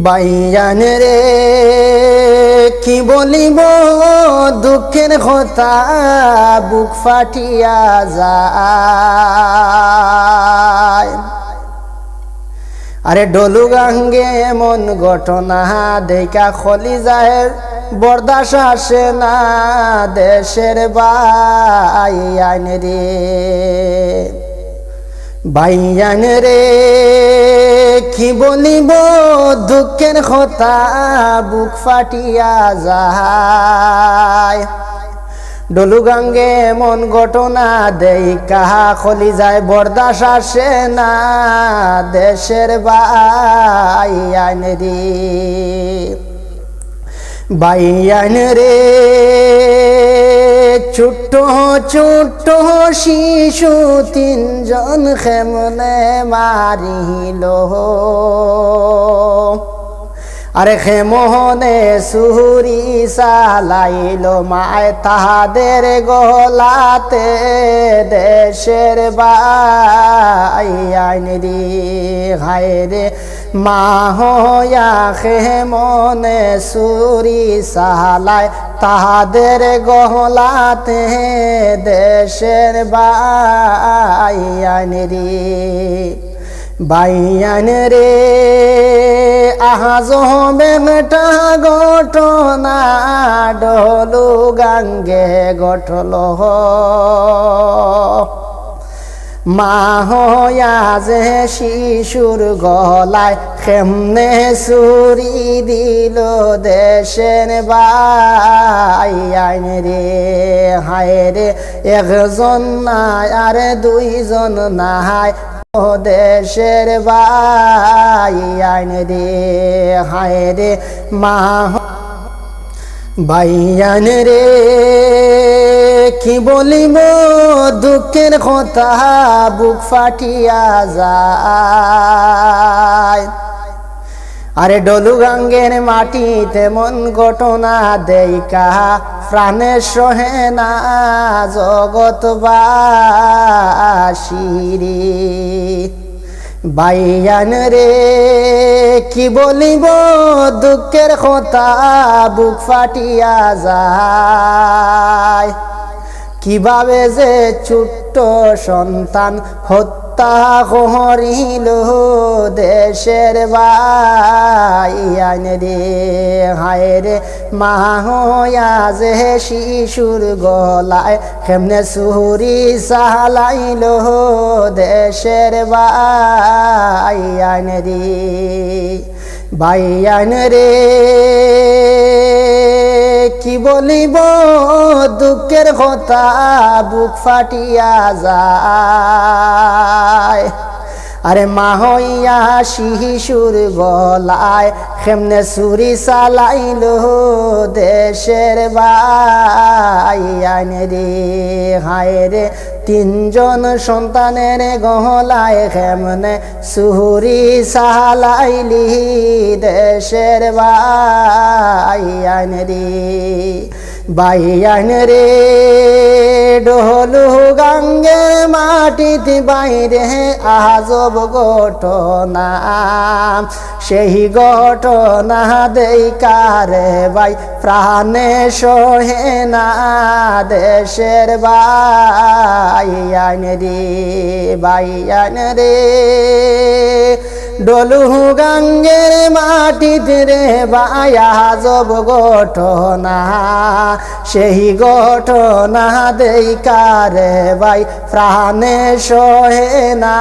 বাইয়ান রে কি বলিব দুঃখের কথা বুক ফাটিয়া যায়। আরে ডলু গাঙ্গে এমন ঘটনা দেখা কলিজার বরদাস আসে না দেশের বাইয়ান রে। বাইয়ান রে কি বলিব দুঃখের কথা বুক ফাটিয়া যায়। ডলু গাঙ্গে এমন ঘটনা দেখা কলিজায় বরদাস আসে না দেশের বাইয়ান রে। বাইয়ান রে ছোট্ট ছোট্ট শিশু তিনজন কেমনে মারিল। আরে খেমনে সুহুরি চালাইল মায় তাহাদের গলাতে দেশের বাইয়ান রে। হায় রে মা হইয়া খেমনে সুরি চালায় তাহাদের গলাতে দেশের বাইয়ান রে। বাইয়ান রে আজ বেটা ঘটনা ডলু গাঙ্গে ঘটল। মা হইয়া যে শিশুর গলায় কেমনে চুরি দিল দেশের বাইয়ান রে। হায় রে একজন নাই আরে দুইজন নাই দেশের বাইয়ান রে। হায় রে মা বাইয়ান রে কি বলিব দুঃখের কথা বুক ফাটিয়া যায়। আরে ডলু গাঙ্গের মাটি তেমন ঘটনা দেখা প্রাণে সহে না জগৎবাসী রে। বাইয়ান রে কি বলিব দুঃখের কথা বুক ফাটিয়া যায়। কিভাবে যে ছোট্ট সন্তান হত্যা করিল দেশের বাইয়ান রে। হায় রে মা হইয়া যে শিশুর গলায় কেমনে চুরি চালাইল দেশের বাইয়ান রে। বাইয়ান রে কি বলিব দুঃখের কথা বুক ফাটিয়া যায়। আরে মা হইয়া শিশুর গলায় কেমনে চুরি চালাইল দেশের বাইয়ান রে। হায় রে তিনজন সন্তানের গলায় কেমনে চুরি চালাইলি দেশের বাইয়ান রে। বাইয়ান রে ডলু গাঙ্গে মাটিতে বাইরে আজব ঘটনা। সেই ঘটনা দেখারে ভাই প্রাণে সহে না দেশের বাইয়ান রে। বাইয়ান রে ডলু গাঙ্গের মাটিতে রে ভাই আজব ঘটনা। সেই ঘটনা দেখারে ভাই প্রাণে সহে না।